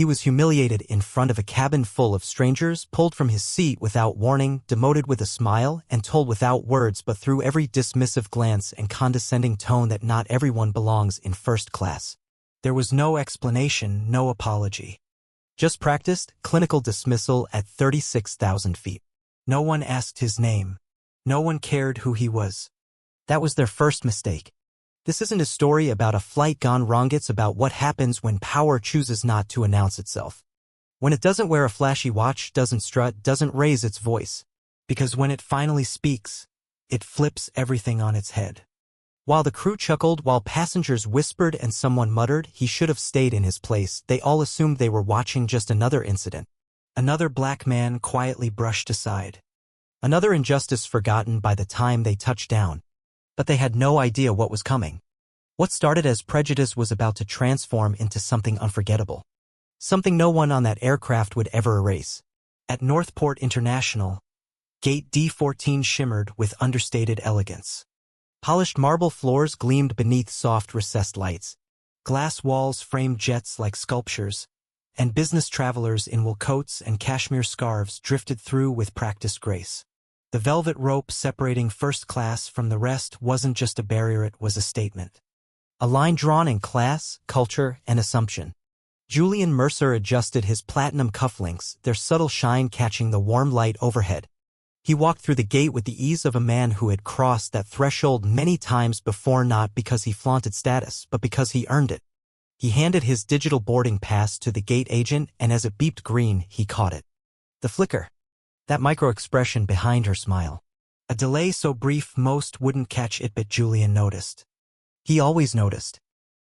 He was humiliated in front of a cabin full of strangers, pulled from his seat without warning, demoted with a smile, and told without words but through every dismissive glance and condescending tone that not everyone belongs in first class. There was no explanation, no apology. Just practiced, clinical dismissal at 36,000 feet. No one asked his name. No one cared who he was. That was their first mistake. This isn't a story about a flight gone wrong, it's about what happens when power chooses not to announce itself. When it doesn't wear a flashy watch, doesn't strut, doesn't raise its voice. Because when it finally speaks, it flips everything on its head. While the crew chuckled, while passengers whispered and someone muttered he should have stayed in his place, they all assumed they were watching just another incident. Another black man quietly brushed aside. Another injustice forgotten by the time they touched down. But they had no idea what was coming. What started as prejudice was about to transform into something unforgettable. Something no one on that aircraft would ever erase. At Northport International, Gate D14 shimmered with understated elegance. Polished marble floors gleamed beneath soft recessed lights. Glass walls framed jets like sculptures, and business travelers in wool coats and cashmere scarves drifted through with practiced grace. The velvet rope separating first class from the rest wasn't just a barrier, it was a statement. A line drawn in class, culture, and assumption. Julian Mercer adjusted his platinum cufflinks, their subtle shine catching the warm light overhead. He walked through the gate with the ease of a man who had crossed that threshold many times before, not because he flaunted status, but because he earned it. He handed his digital boarding pass to the gate agent, and as it beeped green, he caught it. The flicker. That micro-expression behind her smile. A delay so brief most wouldn't catch it, but Julian noticed. He always noticed.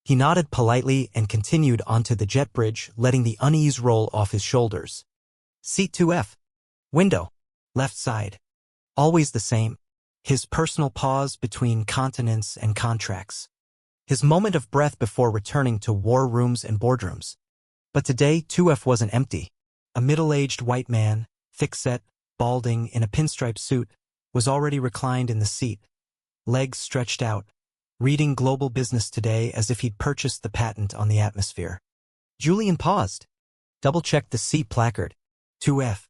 He nodded politely and continued onto the jet bridge, letting the unease roll off his shoulders. Seat 2F. Window. Left side. Always the same. His personal pause between continents and contracts. His moment of breath before returning to war rooms and boardrooms. But today, 2F wasn't empty. A middle-aged white man, thick-set, balding, in a pinstripe suit, was already reclined in the seat, legs stretched out, reading Global Business Today as if he'd purchased the patent on the atmosphere. Julian paused. Double-checked the seat placard. 2F.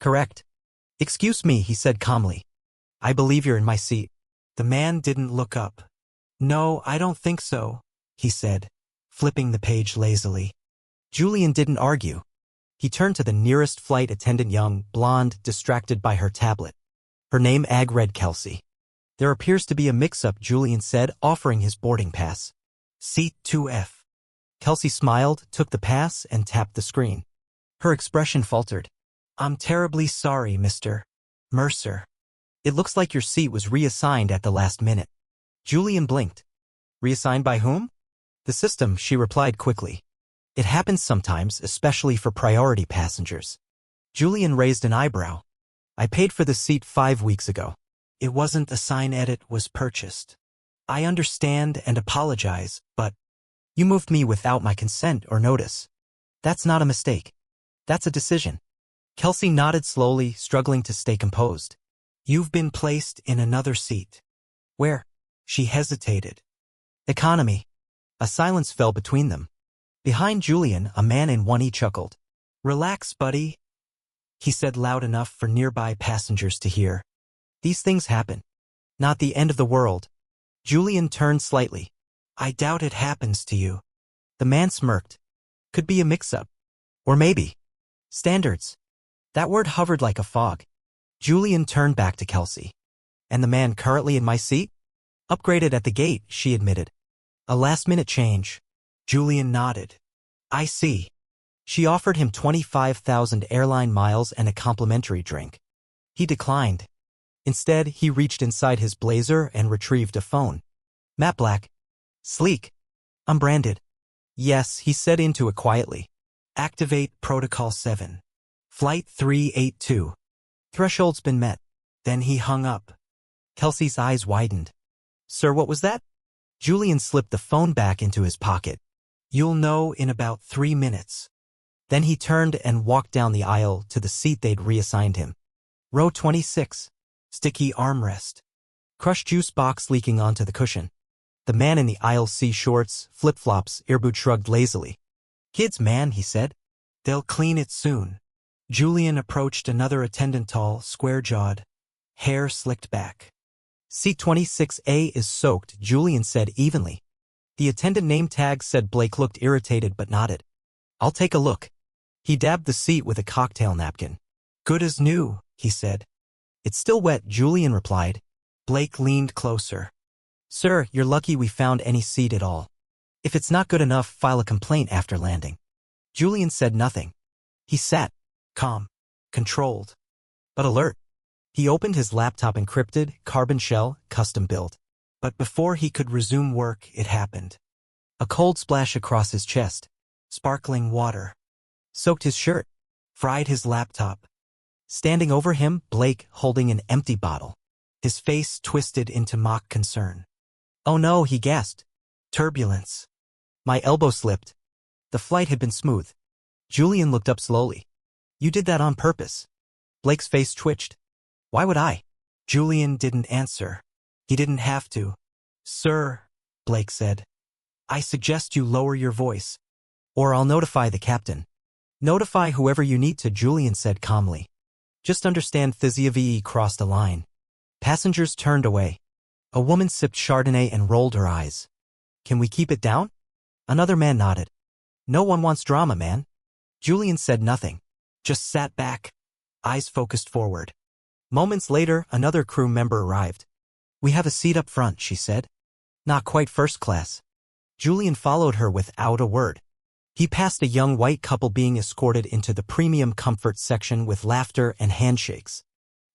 Correct. Excuse me, he said calmly. I believe you're in my seat. The man didn't look up. No, I don't think so, he said, flipping the page lazily. Julian didn't argue. He turned to the nearest flight attendant, young, blonde, distracted by her tablet. Her name Ag read Kelsey. There appears to be a mix-up, Julian said, offering his boarding pass. Seat 2F. Kelsey smiled, took the pass, and tapped the screen. Her expression faltered. I'm terribly sorry, Mr. Mercer. It looks like your seat was reassigned at the last minute. Julian blinked. Reassigned by whom? The system, she replied quickly. It happens sometimes, especially for priority passengers. Julian raised an eyebrow. I paid for the seat 5 weeks ago. It wasn't assigned, it was purchased. I understand and apologize, but you moved me without my consent or notice. That's not a mistake. That's a decision. Kelsey nodded slowly, struggling to stay composed. You've been placed in another seat. Where? She hesitated. Economy. A silence fell between them. Behind Julian, a man in 1E chuckled. Relax, buddy, he said loud enough for nearby passengers to hear. These things happen. Not the end of the world. Julian turned slightly. I doubt it happens to you. The man smirked. Could be a mix-up. Or maybe. Standards. That word hovered like a fog. Julian turned back to Kelsey. And the man currently in my seat? Upgraded at the gate, she admitted. A last-minute change. Julian nodded. I see. She offered him 25,000 airline miles and a complimentary drink. He declined. Instead, he reached inside his blazer and retrieved a phone. Matte black. Sleek. Unbranded. Yes, he said into it quietly. Activate Protocol 7. Flight 382. Threshold's been met. Then he hung up. Kelsey's eyes widened. Sir, what was that? Julian slipped the phone back into his pocket. You'll know in about 3 minutes. Then he turned and walked down the aisle to the seat they'd reassigned him. Row 26. Sticky armrest. Crushed juice box leaking onto the cushion. The man in the aisle C shorts, flip-flops, earboot shrugged lazily. Kids, man, he said. They'll clean it soon. Julian approached another attendant, tall, square-jawed, hair slicked back. Seat 26A is soaked, Julian said evenly. The attendant name tag said. Blake looked irritated but nodded. I'll take a look. He dabbed the seat with a cocktail napkin. Good as new, he said. It's still wet, Julian replied. Blake leaned closer. Sir, you're lucky we found any seat at all. If it's not good enough, file a complaint after landing. Julian said nothing. He sat, calm, controlled, but alert. He opened his laptop, encrypted, carbon shell, custom built. But before he could resume work, it happened. A cold splash across his chest. Sparkling water. Soaked his shirt. Fried his laptop. Standing over him, Blake holding an empty bottle. His face twisted into mock concern. Oh no, he gasped. Turbulence. My elbow slipped. The flight had been smooth. Julian looked up slowly. You did that on purpose. Blake's face twitched. Why would I? Julian didn't answer. He didn't have to. Sir, Blake said. I suggest you lower your voice. Or I'll notify the captain. Notify whoever you need to, Julian said calmly. Just understand Thizia crossed a line. Passengers turned away. A woman sipped Chardonnay and rolled her eyes. Can we keep it down? Another man nodded. No one wants drama, man. Julian said nothing. Just sat back. Eyes focused forward. Moments later, another crew member arrived. We have a seat up front, she said. Not quite first class. Julian followed her without a word. He passed a young white couple being escorted into the premium comfort section with laughter and handshakes.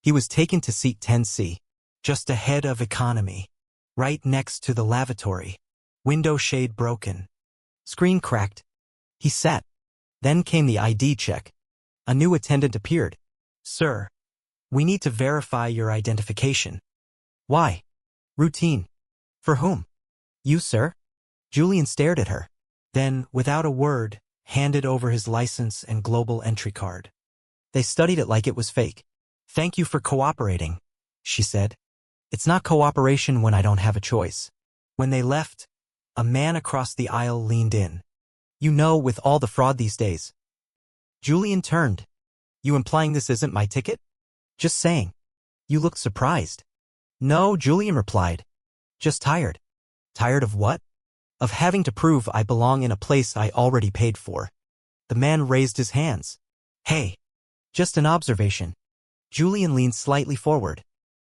He was taken to seat 10C, just ahead of economy, right next to the lavatory. Window shade broken. Screen cracked. He sat. Then came the ID check. A new attendant appeared. Sir, we need to verify your identification. Why? Routine. For whom? You, sir? Julian stared at her. Then, without a word, handed over his license and global entry card. They studied it like it was fake. Thank you for cooperating, she said. It's not cooperation when I don't have a choice. When they left, a man across the aisle leaned in. You know, with all the fraud these days. Julian turned. You implying this isn't my ticket? Just saying. You looked surprised. No, Julian replied. Just tired. Tired of what? Of having to prove I belong in a place I already paid for. The man raised his hands. Hey. Just an observation. Julian leaned slightly forward.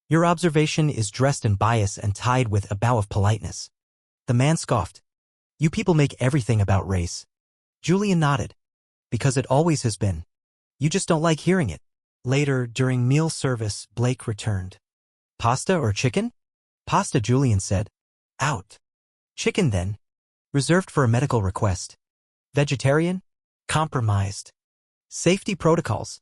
Your observation is dressed in bias and tied with a bow of politeness. The man scoffed. You people make everything about race. Julian nodded. Because it always has been. You just don't like hearing it. Later, during meal service, Blake returned. Pasta or chicken? Pasta, Julian said. Out. Chicken then. Reserved for a medical request. Vegetarian? Compromised. Safety protocols.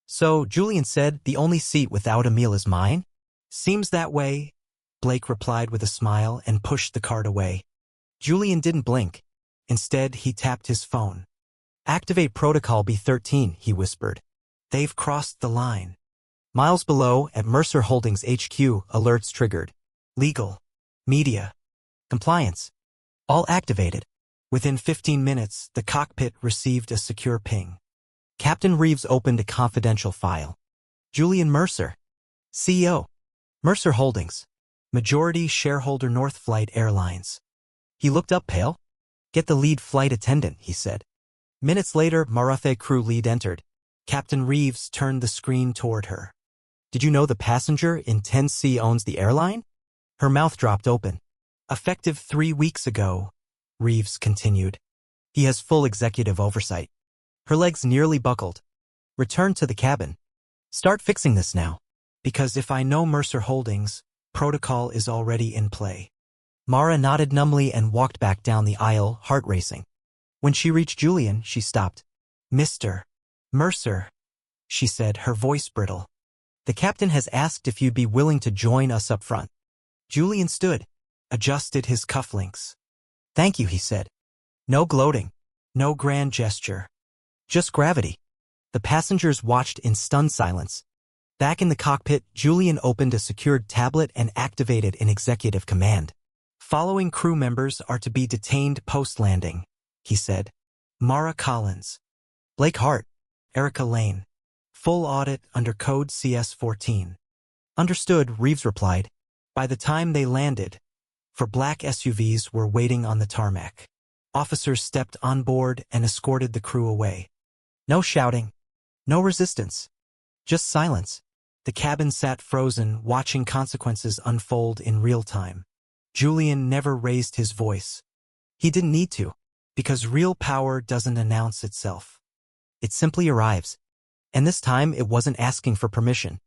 So, Julian said, the only seat without a meal is mine? Seems that way, Blake replied with a smile and pushed the card away. Julian didn't blink. Instead, he tapped his phone. Activate Protocol B13, he whispered. They've crossed the line. Miles below, at Mercer Holdings HQ, alerts triggered. Legal. Media. Compliance. All activated. Within 15 minutes, the cockpit received a secure ping. Captain Reeves opened a confidential file. Julian Mercer. CEO. Mercer Holdings. Majority shareholder North Flight Airlines. He looked up pale. Get the lead flight attendant, he said. Minutes later, Marathe crew lead entered. Captain Reeves turned the screen toward her. Did you know the passenger in 10C owns the airline? Her mouth dropped open. Effective 3 weeks ago, Reeves continued. He has full executive oversight. Her legs nearly buckled. Return to the cabin. Start fixing this now. Because if I know Mercer Holdings, protocol is already in play. Mara nodded numbly and walked back down the aisle, heart racing. When she reached Julian, she stopped. Mr. Mercer, she said, her voice brittle. The captain has asked if you'd be willing to join us up front. Julian stood, adjusted his cufflinks. Thank you, he said. No gloating, no grand gesture. Just gravity. The passengers watched in stunned silence. Back in the cockpit, Julian opened a secured tablet and activated an executive command. Following crew members are to be detained post-landing, he said. Mara Collins. Blake Hart, Erica Lane. Full audit under code CS14. Understood, Reeves replied. By the time they landed, four black SUVs were waiting on the tarmac. Officers stepped on board and escorted the crew away. No shouting, no resistance, just silence. The cabin sat frozen, watching consequences unfold in real time. Julian never raised his voice. He didn't need to, because real power doesn't announce itself. It simply arrives. And this time it wasn't asking for permission.